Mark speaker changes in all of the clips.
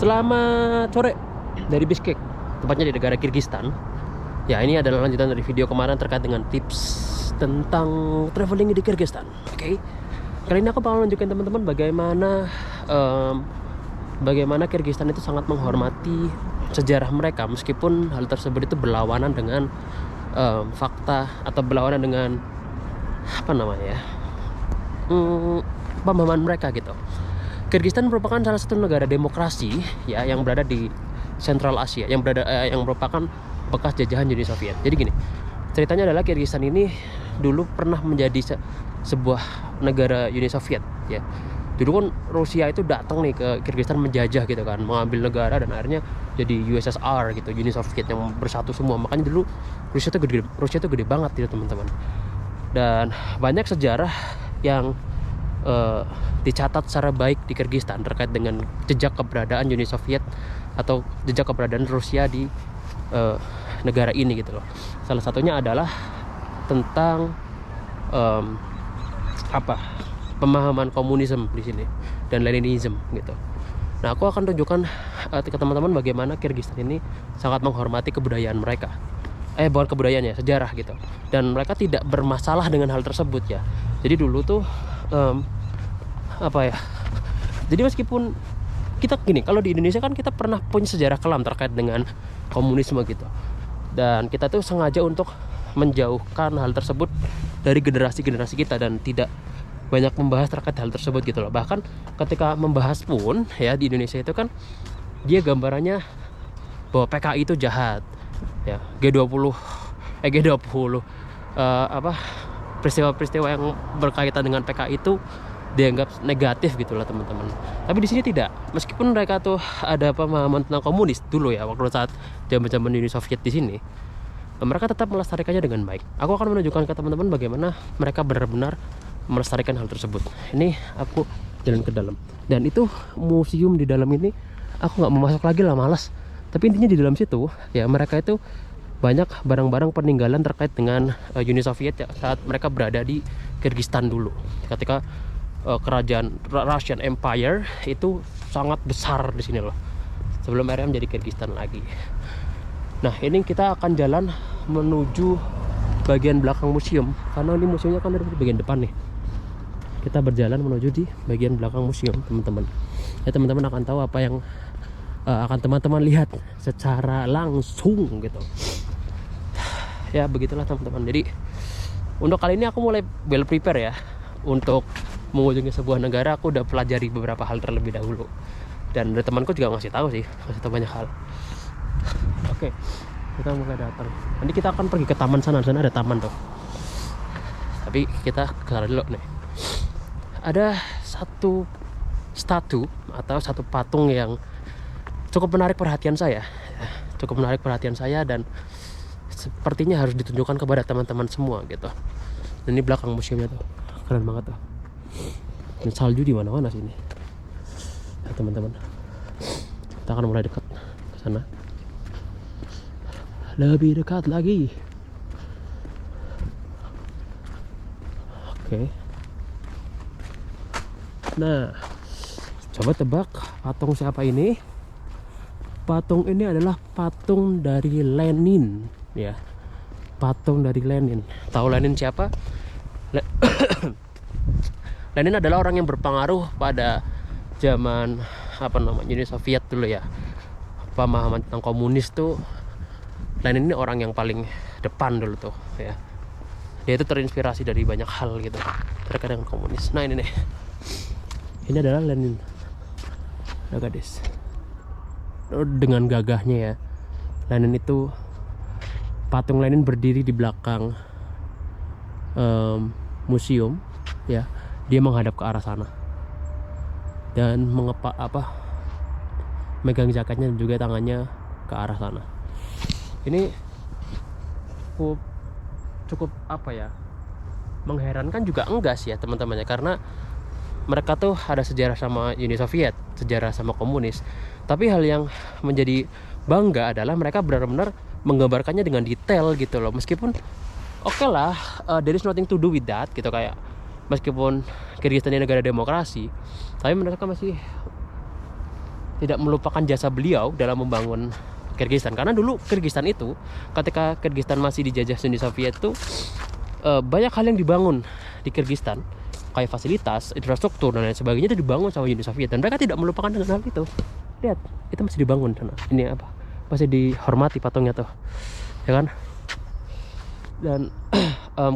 Speaker 1: Selamat sore dari Bishkek, tepatnya di negara Kyrgyzstan. Ya, ini adalah lanjutan dari video kemarin terkait dengan tips tentang traveling di Kyrgyzstan. Oke. Kali ini aku bakal nunjukin teman-teman bagaimana Kyrgyzstan itu sangat menghormati sejarah mereka, meskipun hal tersebut itu berlawanan dengan fakta atau berlawanan dengan pemahaman mereka gitu. Kyrgyzstan merupakan salah satu negara demokrasi ya yang berada di Central Asia, yang merupakan bekas jajahan Uni Soviet. Jadi gini, ceritanya adalah Kyrgyzstan ini dulu pernah menjadi sebuah negara Uni Soviet ya. Dulu kan Rusia itu datang nih ke Kyrgyzstan menjajah gitu kan, mengambil negara dan akhirnya jadi USSR gitu, Uni Soviet yang bersatu semua. Makanya dulu Rusia itu gede banget gitu teman-teman. Dan banyak sejarah yang dicatat secara baik di Kyrgyzstan terkait dengan jejak keberadaan Uni Soviet atau jejak keberadaan Rusia di negara ini gitu loh. Salah satunya adalah tentang pemahaman komunisme di sini dan Leninisme gitu. Nah, aku akan tunjukkan ke teman-teman bagaimana Kyrgyzstan ini sangat menghormati kebudayaan mereka. Bukan kebudayaannya, sejarah gitu. Dan mereka tidak bermasalah dengan hal tersebut ya. Jadi dulu tuh jadi meskipun kita gini, kalau di Indonesia kan kita pernah punya sejarah kelam terkait dengan komunisme gitu, dan kita tuh sengaja untuk menjauhkan hal tersebut dari generasi kita dan tidak banyak membahas terkait hal tersebut gitu loh. Bahkan ketika membahas pun ya di Indonesia itu kan dia gambarannya bahwa PKI itu jahat ya, G20 peristiwa-peristiwa yang berkaitan dengan PKI itu dianggap negatif gitulah teman-teman. Tapi di sini tidak. Meskipun mereka tuh ada pemahaman tentang komunis dulu ya, waktu saat zaman-zaman Uni Soviet di sini, mereka tetap melestarikannya dengan baik. Aku akan menunjukkan ke teman-teman bagaimana mereka benar-benar melestarikan hal tersebut. Ini aku jalan ke dalam. Dan itu museum di dalam ini aku nggak mau masuk lagi lah, malas. Tapi intinya di dalam situ ya mereka itu banyak barang-barang peninggalan terkait dengan Uni Soviet ya, saat mereka berada di Kyrgyzstan dulu. Ketika kerajaan Russian Empire itu sangat besar di sini loh, sebelum akhirnya menjadi Kyrgyzstan lagi. Nah, ini kita akan jalan menuju bagian belakang museum, karena ini museumnya kan ada di bagian depan nih. Kita berjalan menuju di bagian belakang museum teman-teman. Ya, teman-teman akan tahu apa yang akan teman-teman lihat secara langsung gitu. Ya begitulah teman-teman. Jadi untuk kali ini aku mulai well prepare ya untuk mengunjungi sebuah negara. Aku udah pelajari beberapa hal terlebih dahulu, dan dari temanku juga ngasih tahu banyak hal. Oke, kita mulai datang. Nanti kita akan pergi ke taman sana ada taman tuh. Tapi kita ke sana dulu nih. Ada satu statu atau satu patung yang cukup menarik perhatian saya. Dan sepertinya harus ditunjukkan kepada teman-teman semua gitu. Dan ini belakang museumnya tuh keren banget tuh. Dan salju di mana-mana sini. Ya, teman-teman. Kita akan mulai dekat ke sana. Lebih dekat lagi. Oke. Nah, coba tebak patung siapa ini? Patung ini adalah patung dari Lenin ya. Patung dari Lenin. Tahu Lenin siapa? Lenin adalah orang yang berpengaruh pada zaman Uni Soviet dulu ya. Pemahaman tentang komunis tuh Lenin ini orang yang paling depan dulu tuh ya. Dia itu terinspirasi dari banyak hal gitu terkait dengan komunis. Nah, ini nih. Ini adalah Lenin. Nah, gadis. Dengan gagahnya ya. Lenin itu, patung Lenin berdiri di belakang museum ya. Dia menghadap ke arah sana dan megang jaketnya dan juga tangannya ke arah sana. Ini cukup mengherankan juga enggak sih ya teman-temannya, karena mereka tuh ada sejarah sama Uni Soviet, sejarah sama komunis. Tapi hal yang menjadi bangga adalah mereka benar-benar menggambarkannya dengan detail gitu loh. Meskipun oke lah, there is nothing to do with that gitu, kayak meskipun Kyrgyzstan ini negara demokrasi, tapi mereka masih tidak melupakan jasa beliau dalam membangun Kyrgyzstan. Karena dulu Kyrgyzstan itu ketika Kyrgyzstan masih dijajah Uni Soviet itu banyak hal yang dibangun di Kyrgyzstan, kayak fasilitas, infrastruktur dan lain sebagainya itu dibangun sama Uni Soviet, dan mereka tidak melupakan dengan hal itu. Lihat, itu masih dibangun sana. Ini apa? Masih dihormati patungnya tuh, ya kan? Dan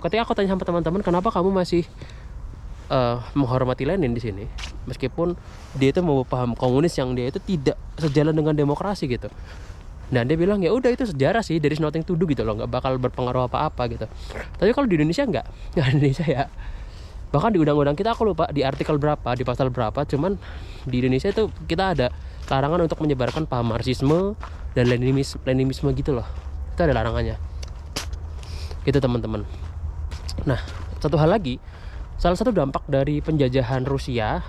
Speaker 1: ketika aku tanya sama teman-teman, kenapa kamu masih menghormati Lenin di sini, meskipun dia itu mau paham komunis yang dia itu tidak sejalan dengan demokrasi gitu. Nah dia bilang ya udah itu sejarah sih, there is nothing to do gitu loh, nggak bakal berpengaruh apa-apa gitu. Tapi kalau di Indonesia nggak di Indonesia ya, bahkan di undang-undang kita aku lupa di artikel berapa, di pasal berapa, cuman di Indonesia itu kita ada larangan untuk menyebarkan paham Marxisme dan Leninisme gitu loh, itu ada larangannya gitu teman-teman. Nah satu hal lagi, salah satu dampak dari penjajahan Rusia,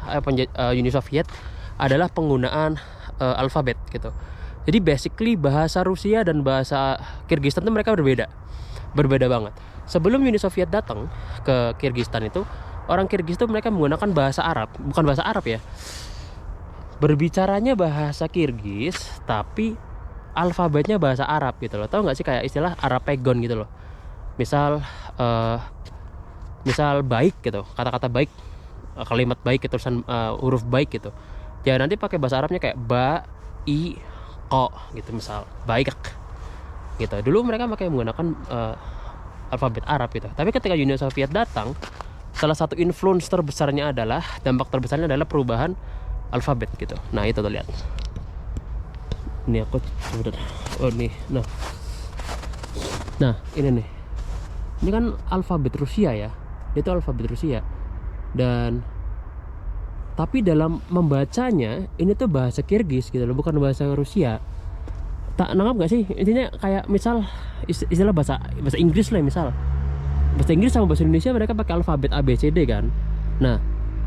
Speaker 1: Uni Soviet adalah penggunaan alfabet gitu. Jadi basically bahasa Rusia dan bahasa Kyrgyzstan itu mereka berbeda banget. Sebelum Uni Soviet datang ke Kyrgyzstan itu, orang Kyrgyz itu mereka menggunakan bahasa Arab, bukan bahasa Arab ya. Berbicaranya bahasa Kyrgyz, tapi alfabetnya bahasa Arab gitu loh. Tahu nggak sih kayak istilah Arapegon gitu loh. Misal baik gitu, kata-kata baik, kalimat baik itu tulisan huruf baik gitu. Ya nanti pakai bahasa Arabnya kayak ba, i, ko gitu, misal baik gitu. Dulu mereka pakai menggunakan alfabet Arab gitu. Tapi ketika Uni Soviet datang, salah satu influence terbesarnya adalah, dampak terbesarnya adalah perubahan alfabet gitu. Nah itu tuh lihat. Ini aku coba, oh nih, nah ini nih. Ini kan alfabet Rusia ya. Itu alfabet Rusia. Dan tapi dalam membacanya ini tuh bahasa Kyrgyz gitu loh, bukan bahasa Rusia. Tak nangkap gak sih? Intinya kayak misal istilah bahasa Inggris lah, misal bahasa Inggris sama bahasa Indonesia mereka pakai alfabet ABCD kan. Nah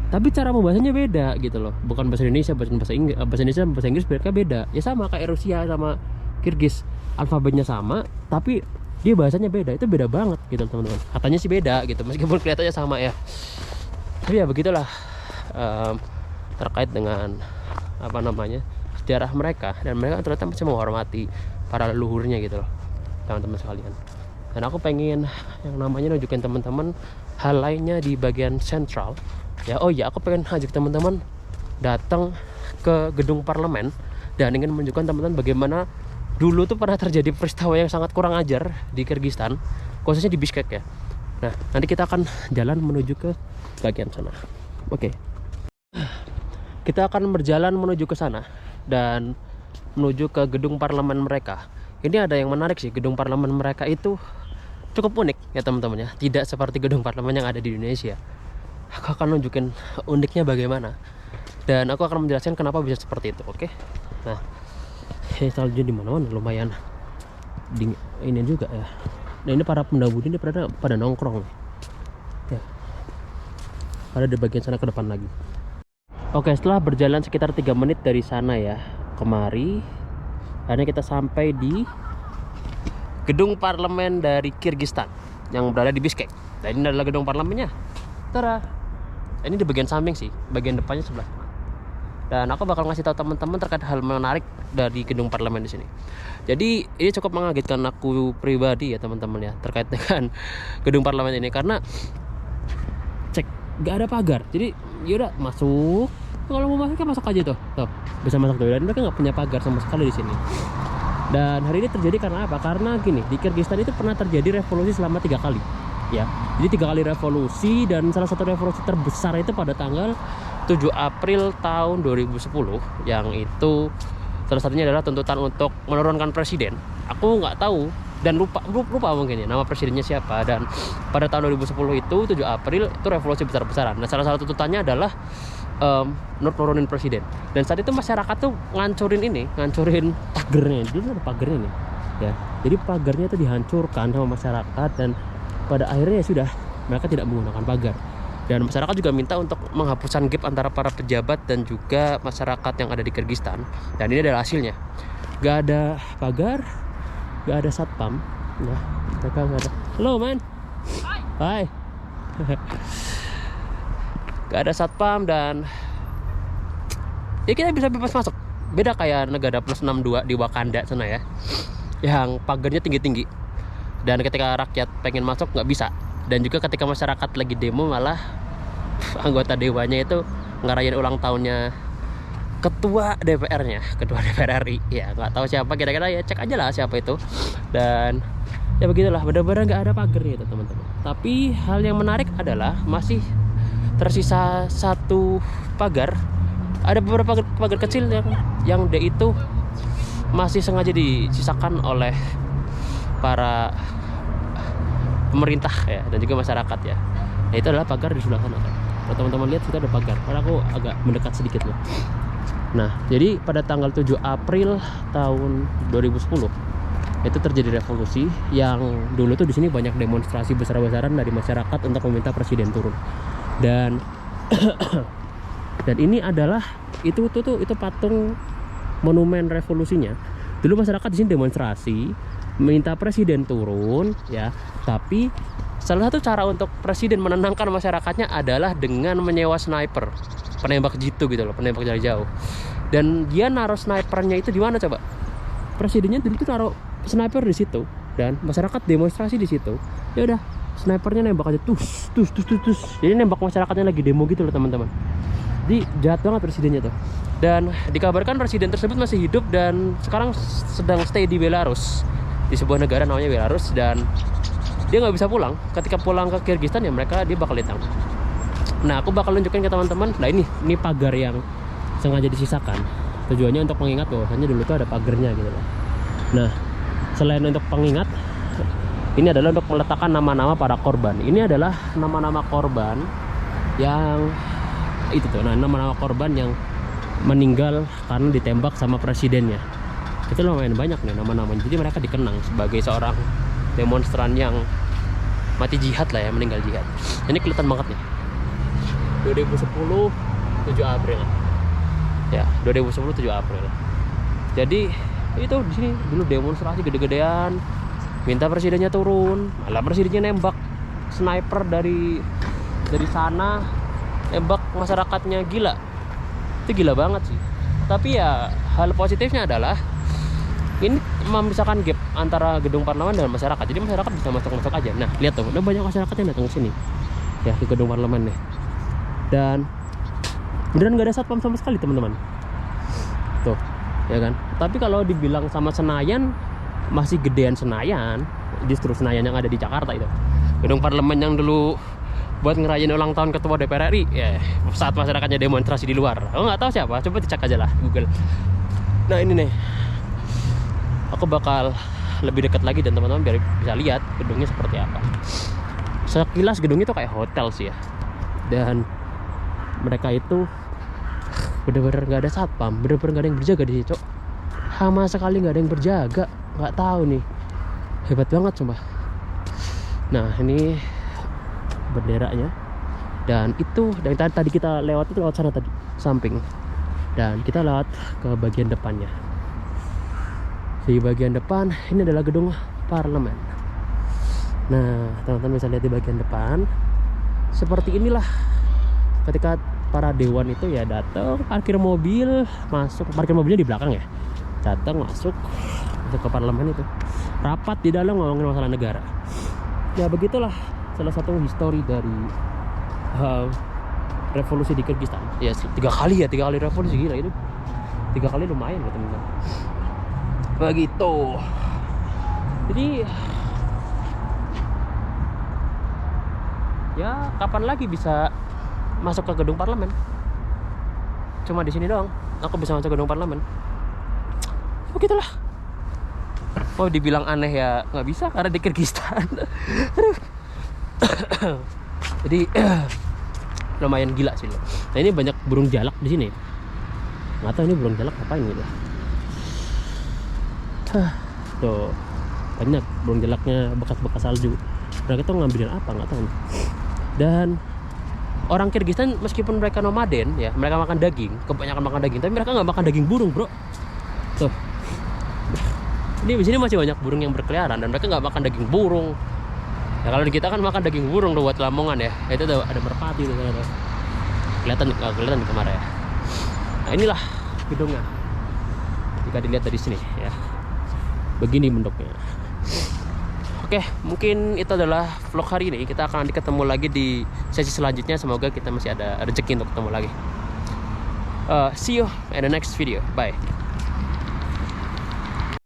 Speaker 1: tapi cara membacanya beda gitu loh, bukan bahasa Indonesia, bahasa Indonesia bahasa Inggris mereka beda. Ya sama kayak Rusia sama Kyrgyz, alfabetnya sama tapi dia bahasanya beda. Itu beda banget gitu teman-teman. Katanya sih beda gitu, meskipun kelihatannya sama ya. Tapi ya begitulah terkait dengan apa namanya sejarah mereka, dan mereka ternyata masih menghormati para leluhurnya gitu loh teman-teman sekalian. Dan aku pengen yang namanya nunjukin teman-teman hal lainnya di bagian sentral ya. Oh ya, aku pengen ajak teman-teman datang ke gedung parlemen dan ingin menunjukkan teman-teman bagaimana dulu tuh pernah terjadi peristiwa yang sangat kurang ajar di Kyrgyzstan, khususnya di Bishkek ya. Nah nanti kita akan jalan menuju ke bagian sana. Oke. Kita akan berjalan menuju ke sana dan menuju ke gedung parlemen mereka. Ini ada yang menarik sih, gedung parlemen mereka itu cukup unik ya teman-teman ya. Tidak seperti gedung parlemen yang ada di Indonesia. Aku akan nunjukin uniknya bagaimana, dan aku akan menjelaskan kenapa bisa seperti itu. Oke. Nah, salju di mana-mana lumayan ini juga ya. Nah ini para pendahulu ini pada nongkrong nih. Ya. Ada di bagian sana ke depan lagi. Oke, setelah berjalan sekitar 3 menit dari sana ya kemari, akhirnya kita sampai di gedung parlemen dari Kyrgyzstan yang berada di Bishkek. Dan ini adalah gedung parlemennya. Tara. Ini di bagian samping sih, bagian depannya sebelah. Dan aku bakal ngasih tahu teman-teman terkait hal menarik dari gedung parlemen di sini. Jadi ini cukup mengagetkan aku pribadi ya teman-teman ya, terkait dengan gedung parlemen ini, karena nggak ada pagar. Jadi yaudah masuk, kalau mau masuk kan masuk aja tuh bisa masuk tuh. Dan mereka nggak punya pagar sama sekali di sini. Dan hari ini terjadi karena apa? Karena gini, di Kyrgyzstan itu pernah terjadi revolusi selama 3 kali ya. Jadi 3 kali revolusi, dan salah satu revolusi terbesar itu pada tanggal 7 April tahun 2010, yang itu salah satunya adalah tuntutan untuk menurunkan presiden. Aku nggak tahu dan lupa mungkin ya nama presidennya siapa. Dan pada tahun 2010 itu 7 April itu revolusi besar-besaran. Nah salah satu tuntutannya adalah nurunin presiden. Dan saat itu masyarakat tuh ngancurin pagernya. Dulu ada pagernya nih ya. Jadi pagernya itu dihancurkan sama masyarakat, dan pada akhirnya ya sudah, mereka tidak menggunakan pagar. Dan masyarakat juga minta untuk menghapuskan gap antara para pejabat dan juga masyarakat yang ada di Kyrgyzstan. Dan ini adalah hasilnya. Gak ada pagar, gak ada satpam ya, mereka gak ada. Halo man. Hai. Gak ada satpam, dan ya kita bisa bebas masuk beda kayak negara plus 62 di Wakanda sana ya, yang pagarnya tinggi-tinggi, dan ketika rakyat pengen masuk nggak bisa. Dan juga ketika masyarakat lagi demo, malah anggota dewanya itu ngerayain ulang tahunnya ketua DPR-nya, ketua DPR RI ya, nggak tahu siapa, kira-kira ya cek aja lah siapa itu. Dan ya begitulah, benar-benar nggak ada pagarnya itu teman-teman. Tapi hal yang menarik adalah masih tersisa satu pagar. Ada beberapa pagar kecil yang dia itu masih sengaja disisakan oleh para pemerintah ya, dan juga masyarakat ya. Nah, itu adalah pagar di sebelah sana kan. Kalau teman-teman lihat, kita ada pagar. Karena aku agak mendekat sedikit loh. Nah, jadi pada tanggal 7 April tahun 2010 itu terjadi revolusi yang dulu tuh di sini banyak demonstrasi besar-besaran dari masyarakat untuk meminta presiden turun. Dan dan ini adalah itu patung monumen revolusinya. Dulu masyarakat di sini demonstrasi minta presiden turun ya, tapi salah satu cara untuk presiden menenangkan masyarakatnya adalah dengan menyewa sniper, penembak jitu gitu loh, penembak jarak jauh. Dan dia naruh snipernya itu di mana coba? Presidennya dulu tuh naruh sniper di situ, dan masyarakat demonstrasi di situ. Ya udah, snipernya nembak aja tus. Jadi nembak masyarakatnya lagi demo gitu loh teman-teman. Jadi jahat banget presidennya tuh. Dan dikabarkan presiden tersebut masih hidup dan sekarang sedang stay di Belarus, di sebuah negara namanya Belarus, dan dia nggak bisa pulang. Ketika pulang ke Kyrgyzstan ya dia bakal ditangkap. Nah, aku bakal tunjukin ke teman-teman. Nah, ini pagar yang sengaja disisakan. Tujuannya untuk mengingat bahwasanya dulu tuh ada pagarnya gitu loh. Nah, selain untuk pengingat, ini adalah untuk meletakkan nama-nama para korban. Ini adalah nama-nama korban yang itu tuh. Nah, nama-nama korban yang meninggal karena ditembak sama presidennya. Itu lumayan banyak nih nama-namanya. Jadi mereka dikenang sebagai seorang demonstran yang mati jihad lah ya, meninggal jihad. Ini kelihatan banget nih. 2010 7 April. Ya, 2010 7 April. Jadi itu di sini dulu demonstrasi gede-gedean, minta presidennya turun, malah presidennya nembak sniper dari sana, nembak masyarakatnya. Gila. Itu gila banget sih. Tapi ya hal positifnya adalah ini memisahkan gap antara gedung parlemen dengan masyarakat. Jadi masyarakat bisa masuk aja. Nah, lihat tuh, udah banyak masyarakat yang datang ke sini. Ya, ke gedung parlemen nih. Dan beneran nggak ada satpam sama sekali, teman-teman. Tuh, ya kan? Tapi kalau dibilang sama Senayan, masih gedean Senayan. Justru Senayan yang ada di Jakarta itu. Gedung parlemen yang dulu buat ngerayain ulang tahun ketua DPR RI ya, saat masyarakatnya demonstrasi di luar. Aku nggak tahu siapa, coba dicek aja lah Google. Nah, ini nih, aku bakal lebih dekat lagi dan teman-teman biar bisa lihat gedungnya seperti apa. Sekilas gedungnya itu kayak hotel sih ya, dan mereka itu bener-bener nggak ada satpam, bener-bener nggak ada yang berjaga di situ. Sama sekali nggak ada yang berjaga, nggak tahu nih, hebat banget sumpah. Nah, ini benderanya, dan itu dari tadi kita lewat itu lewat sana tadi samping, dan kita lewat ke bagian depannya. Di bagian depan ini adalah gedung parlemen. Nah, teman-teman bisa lihat di bagian depan seperti inilah ketika para dewan itu ya datang, parkir mobil, masuk, parkir mobilnya di belakang ya, datang masuk ke parlemen itu, rapat di dalam ngomongin masalah negara. Ya begitulah salah satu histori dari revolusi di Kyrgyzstan. Ya 3 kali revolusi, gila itu. 3 kali lumayan loh teman-teman. Begitu. Jadi ya kapan lagi bisa masuk ke gedung parlemen? Cuma di sini doang aku bisa masuk ke gedung parlemen. Begitulah. Oh, dibilang aneh ya nggak bisa karena di Kyrgyzstan. Jadi lumayan gila sih loh. Nah, ini banyak burung jalak di sini. Nggak tahu ini burung jalak ngapain gitu. Tuh banyak burung jalaknya, bekas-bekas salju. Mereka tuh ngambilin apa nggak tahu. Dan orang Kyrgyzstan meskipun mereka nomaden ya, mereka makan daging, kebanyakan makan daging, tapi mereka nggak makan daging burung, bro. Tuh, ini di sini masih banyak burung yang berkeliaran dan mereka nggak makan daging burung. Ya kalau di kita kan makan daging burung tuh buat Lamongan ya. Itu ada merpati tuh, kelihatan di kamar ya. Nah, inilah gedungnya. jika dilihat dari sini ya. Begini bentuknya. Oke, mungkin itu adalah vlog hari ini. Kita akan nanti ketemu lagi di sesi selanjutnya. Semoga kita masih ada rezeki untuk ketemu lagi. See you in the next video. Bye.